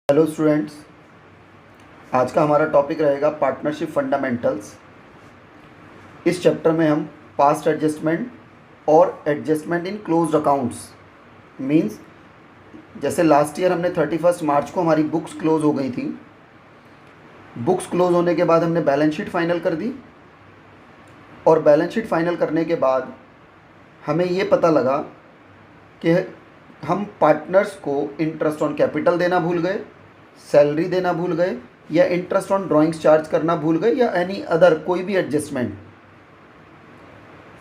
Hello students, आज का हमारा टॉपिक रहेगा पार्टनरशिप फंडामेंटल्स। इस चैप्टर में हम पास्ट एडजस्टमेंट और adjustment in closed accounts means जैसे लास्ट ईयर हमने 31 मार्च को हमारी बुक्स क्लोज हो गई थी। बुक्स क्लोज होने के बाद हमने बैलेंस शीट फाइनल कर दी और बैलेंस शीट फाइनल करने के बाद हमें ये पता लगा कि हम पार्टनर्स को इंटरेस्ट ऑन कैपिटल देना भूल गए, सैलरी देना भूल गए, या इंटरेस्ट ऑन ड्राइंग्स चार्ज करना भूल गए, या एनी अदर कोई भी एडजस्टमेंट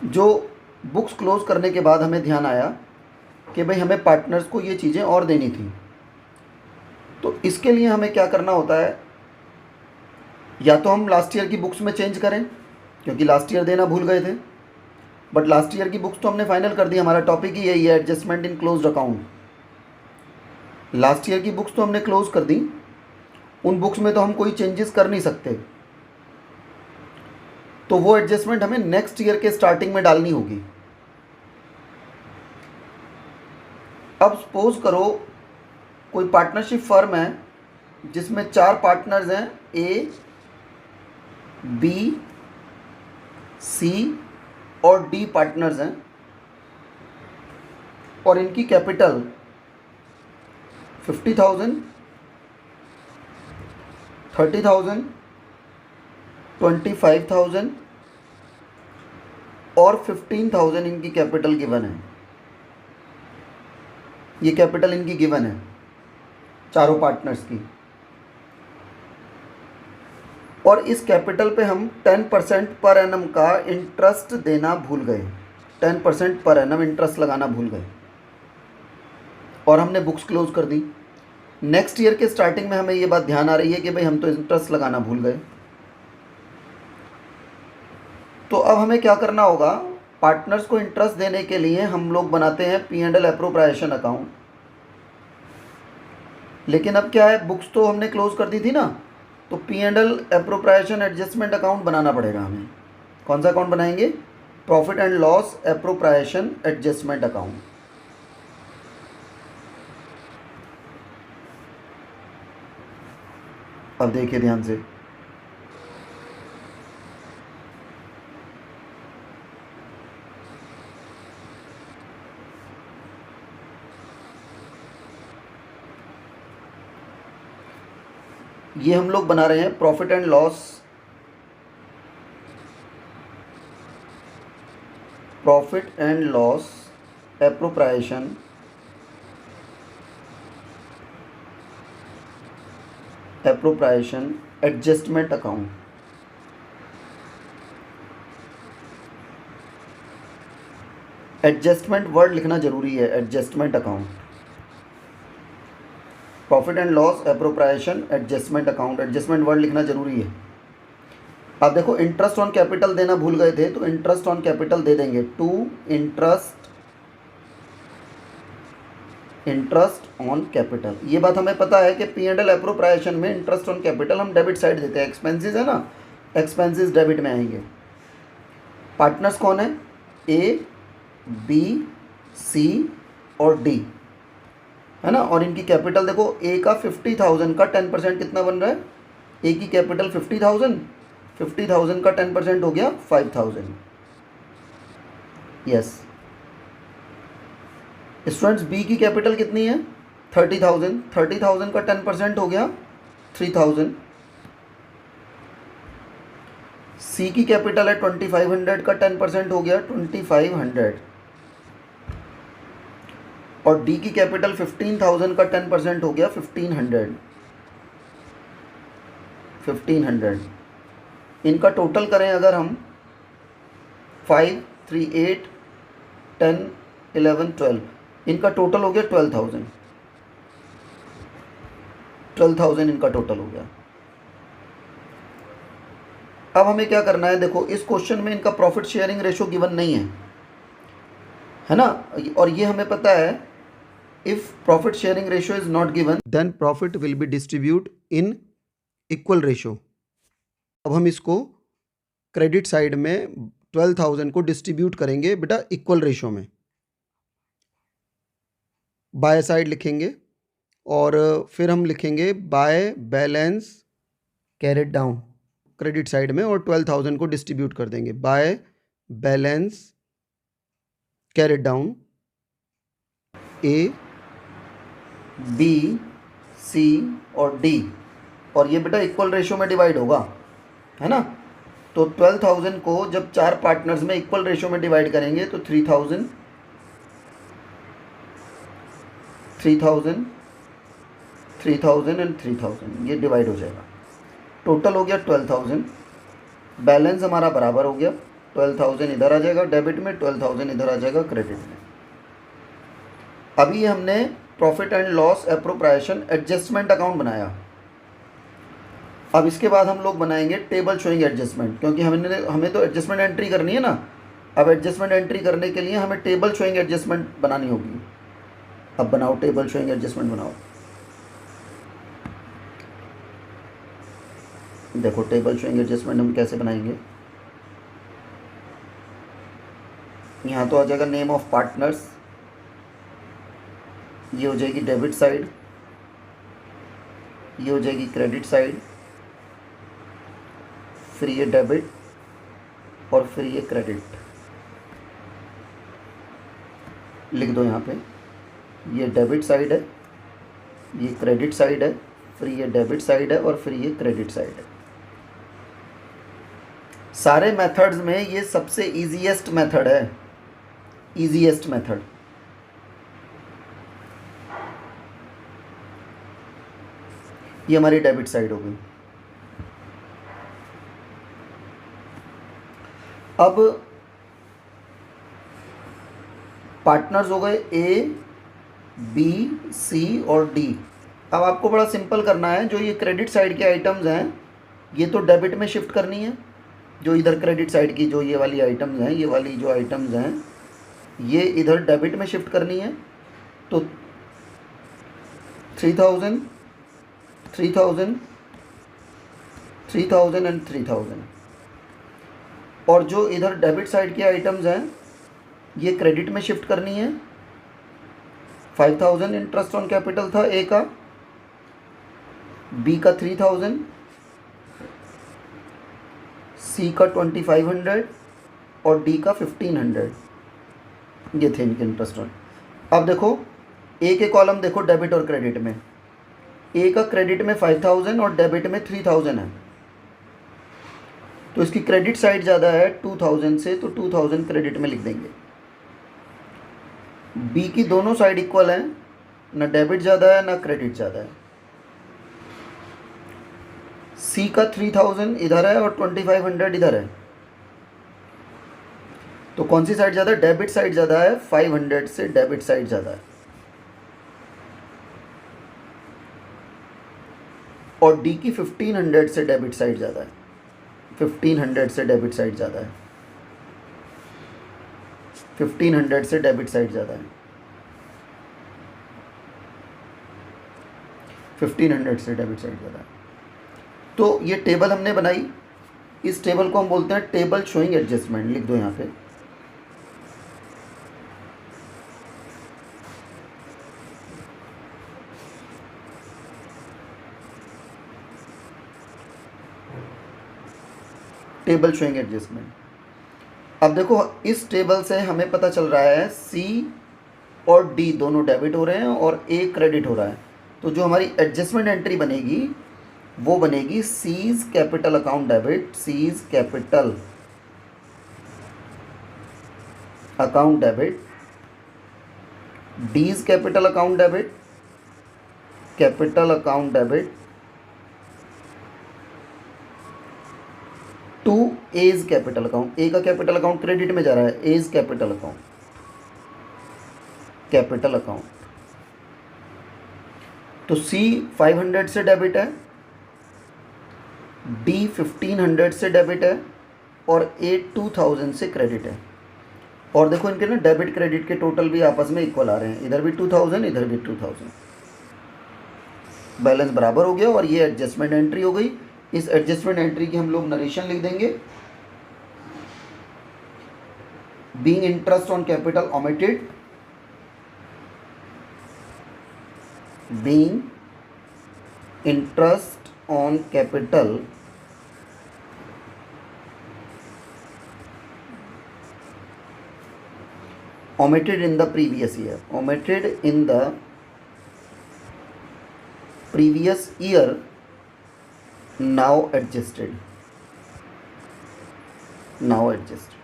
जो बुक्स क्लोज करने के बाद हमें ध्यान आया कि भाई हमें पार्टनर्स को ये चीज़ें और देनी थी। तो इसके लिए हमें क्या करना होता है, या तो हम लास्ट ईयर की बुक्स में चेंज करें क्योंकि लास्ट ईयर देना भूल गए थे, बट लास्ट ईयर की बुक्स तो हमने फाइनल कर दी। हमारा टॉपिक ही यही है, adjustment in closed account. Last year की बुक्स तो हमने क्लोज कर दी, उन बुक्स में तो हम कोई चेंजेस कर नहीं सकते, तो वो एडजस्टमेंट हमें नेक्स्ट ईयर के स्टार्टिंग में डालनी होगी। अब सपोज करो कोई पार्टनरशिप फर्म है जिसमें 4 पार्टनर्स हैं, ए, बी, सी और डी पार्टनर्स हैं, और इनकी कैपिटल 50,000, 30,000, 25,000 और 15,000 इनकी कैपिटल गिवन है। ये कैपिटल इनकी गिवन है चारों पार्टनर्स की, और इस कैपिटल पे हम 10% पर एनम का इंटरेस्ट देना भूल गए। 10% पर एनम इंटरेस्ट लगाना भूल गए और हमने बुक्स क्लोज कर दी। नेक्स्ट ईयर के स्टार्टिंग में हमें ये बात ध्यान आ रही है कि भाई हम तो इंटरेस्ट लगाना भूल गए। तो अब हमें क्या करना होगा, पार्टनर्स को इंटरेस्ट देने के लिए हम लोग बनाते हैं P&L एप्रोप्रिएशन अकाउंट। लेकिन अब क्या है, बुक्स तो हमने क्लोज कर दी थी ना, तो P&L एप्रोप्रिएशन एडजस्टमेंट अकाउंट बनाना पड़ेगा हमें। कौन सा अकाउंट बनाएंगे? Profit and loss appropriation adjustment account. अब देखिए ध्यान से, ये हम लोग बना रहे हैं profit and loss appropriation adjustment account. Adjustment word लिखना जरूरी है, adjustment account, profit and loss appropriation adjustment account, adjustment word लिखना जरूरी है। अब देखो, इंटरेस्ट ऑन कैपिटल देना भूल गए थे, तो इंटरेस्ट ऑन कैपिटल दे देंगे टू इंटरेस्ट ऑन कैपिटल। ये बात हमें पता है कि P&L एप्रोप्रिएशन में इंटरेस्ट ऑन कैपिटल हम डेबिट साइड देते हैं, एक्सपेंसेस है ना, एक्सपेंसेस डेबिट में आएंगे। पार्टनर्स कौन है? ए, बी, सी और डी, है ना। और इनकी कैपिटल देखो, ए का 50,000 का 10% कितना बन रहा है? ए की कैपिटल 50,000, 50,000 का 10% हो गया 5,000। यस स्टूडेंट्स, बी की कैपिटल कितनी है? 30,000, 30,000 का 10% हो गया 3,000। सी की कैपिटल है 2,500 का 10% हो गया 2,500, और डी की कैपिटल 15,000 का 10% हो गया 1,500। इनका टोटल करें अगर हम 5, 3, 8, 10, 11, 12, इनका टोटल हो गया 12,000 इनका टोटल हो गया। अब हमें क्या करना है, देखो इस क्वेश्चन में इनका प्रॉफिट शेयरिंग रेशो गिवन नहीं है ना, और ये हमें पता है, if profit sharing ratio is not given then profit will be distribute in equal ratio. अब हम इसको क्रेडिट साइड में 12,000 को डिस्ट्रीब्यूट करेंगे बेटा इक्वल रेशो में। बाय साइड लिखेंगे और फिर हम लिखेंगे by balance carried down credit side में, और 12,000 को डिस्ट्रीब्यूट कर देंगे by balance carried down A, B, C और डी, और ये बेटा इक्वल रेशियो में डिवाइड होगा, है ना। तो 12,000 को जब 4 पार्टनर्स में इक्वल रेशियो में डिवाइड करेंगे तो 3,000, 3,000, 3,000 एंड 3,000 ये डिवाइड हो जाएगा। टोटल हो गया 12,000। बैलेंस हमारा बराबर हो गया, 12,000 इधर आ जाएगा डेबिट में, 12,000 इधर आ जाएगा क्रेडिट में। अभी हमने profit and loss appropriation adjustment account बनाया। अब इसके बाद हम लोग बनाएंगे टेबल शोइंग एडजस्टमेंट, क्योंकि हमें तो एडजस्टमेंट एंट्री करनी है ना। अब एडजस्टमेंट एंट्री करने के लिए हमें टेबल शोइंग एडजस्टमेंट बनानी होगी। अब बनाओ टेबल शोइंग एडजस्टमेंट बनाओ। देखो टेबल शोइंग एडजस्टमेंट हम कैसे बनाएंगे। यहाँ तो आ जाएगा नेम ऑफ पार्टनर्स, ये हो जाएगी डेबिट साइड, ये हो जाएगी क्रेडिट साइड, फिर ये डेबिट और फिर ये क्रेडिट। लिख दो यहाँ पे, ये डेबिट साइड है, ये क्रेडिट साइड है, फिर ये डेबिट साइड है और फिर ये क्रेडिट साइड है। सारे मेथड्स में ये सबसे इजीएस्ट मेथड है, इजीएस्ट मेथड। ये हमारी डेबिट साइड हो गई। अब पार्टनर्स हो गए ए, बी, सी और डी। अब आपको बड़ा सिंपल करना है, जो ये क्रेडिट साइड के आइटम्स हैं ये तो डेबिट में शिफ्ट करनी है। जो इधर क्रेडिट साइड की जो ये वाली आइटम्स हैं, ये वाली जो आइटम्स हैं ये इधर डेबिट में शिफ्ट करनी है। तो 3,000, 3,000, 3,000 एंड 3,000। और जो इधर डेबिट साइड के आइटम्स हैं ये क्रेडिट में शिफ्ट करनी है। 5,000 इंटरेस्ट ऑन कैपिटल था ए का, बी का 3,000, सी का 2,500 और डी का 1,500। ये थे इनके इंटरेस्ट ऑन। अब देखो ए के कॉलम देखो डेबिट और क्रेडिट में, ए का क्रेडिट में 5,000 और डेबिट में 3,000 है। तो इसकी क्रेडिट साइड ज़्यादा है 2,000 से, तो 2,000 क्रेडिट में लिख देंगे। बी की दोनों साइड इक्वल है, ना डेबिट ज़्यादा है ना क्रेडिट ज़्यादा है। सी का 3,000 इधर है और 2,500 इधर है, तो कौन सी साइड ज़्यादा है? डेबिट साइड ज़्यादा है, 500 से डेबिट साइड ज़्यादा है। और डी की 1,500 से डेबिट साइड ज़्यादा है, 1,500 से डेबिट साइड ज़्यादा है, 1,500 से डेबिट साइड ज़्यादा है, 1,500 से डेबिट साइड ज़्यादा है। तो ये टेबल हमने बनाई, इस टेबल को हम बोलते हैं टेबल शोइंग एडजस्टमेंट। लिख दो यहाँ पे। Table showing adjustment. अब देखो इस टेबल से हमें पता चल रहा है सी और डी दोनों डेबिट हो रहे हैं और ए क्रेडिट हो रहा है। तो जो हमारी एडजस्टमेंट एंट्री बनेगी वो बनेगी C's capital account debit, C's capital account debit, D's capital account debit, capital account debit to A's capital account. A का कैपिटल अकाउंट क्रेडिट में जा रहा है, A's capital account, capital account. तो सी 500 से डेबिट है, डी 1,500 से debit है और ए 2,000 से क्रेडिट है। और देखो इनके ना डेबिट क्रेडिट के टोटल भी आपस में इक्वल आ रहे हैं, इधर भी 2,000 इधर भी 2,000। बैलेंस बराबर हो गया और ये एडजस्टमेंट एंट्री हो गई। इस एडजस्टमेंट एंट्री की हम लोग नरेशन लिख देंगे, being interest on capital omitted, being interest on capital omitted in the previous year, omitted in the previous year, now adjusted, now adjusted.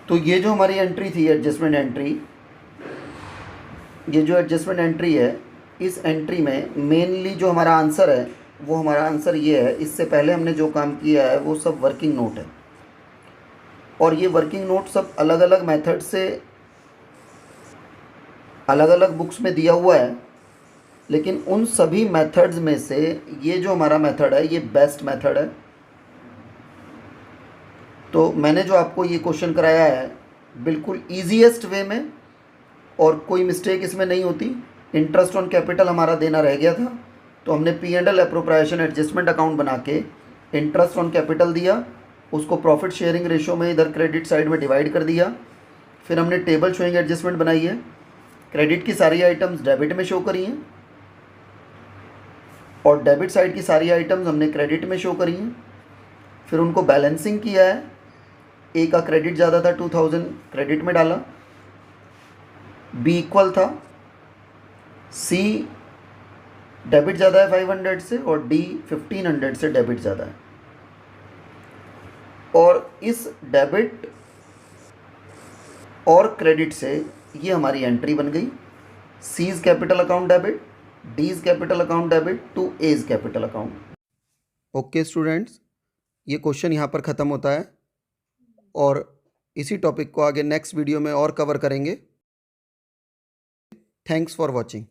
तो ये जो हमारी एंट्री थी एडजस्टमेंट एंट्री, ये जो एडजस्टमेंट एंट्री है, इस एंट्री में मेनली जो हमारा आंसर है वो हमारा आंसर ये है। इससे पहले हमने जो काम किया है वो सब वर्किंग नोट है, और ये वर्किंग नोट सब अलग अलग मेथड से अलग अलग बुक्स में दिया हुआ है, लेकिन उन सभी मेथड्स में से ये जो हमारा मेथड है ये बेस्ट मेथड है। तो मैंने जो आपको ये क्वेश्चन कराया है बिल्कुल ईजीएस्ट वे में, और कोई मिस्टेक इसमें नहीं होती। इंटरेस्ट ऑन कैपिटल हमारा देना रह गया था, तो हमने P&L एप्रोप्रिएशन एडजस्टमेंट अकाउंट बना के इंटरेस्ट ऑन कैपिटल दिया, उसको प्रॉफिट शेयरिंग रेशो में इधर क्रेडिट साइड में डिवाइड कर दिया। फिर हमने टेबल शोइंग एडजस्टमेंट बनाई है, क्रेडिट की सारी आइटम्स डेबिट में शो करी हैं और डेबिट साइड की सारी आइटम्स हमने क्रेडिट में शो करी हैं। फिर उनको बैलेंसिंग किया है, ए का क्रेडिट ज़्यादा था 2000 क्रेडिट में डाला, बी इक्वल था, सी डेबिट ज़्यादा है 500 से और डी 1500 से डेबिट ज़्यादा है। और इस डेबिट और क्रेडिट से ये हमारी एंट्री बन गई, C's capital account debit, D's capital account debit to A's capital account. Okay students, ये क्वेश्चन यहाँ पर ख़त्म होता है और इसी टॉपिक को आगे नेक्स्ट वीडियो में और कवर करेंगे। Thanks for watching.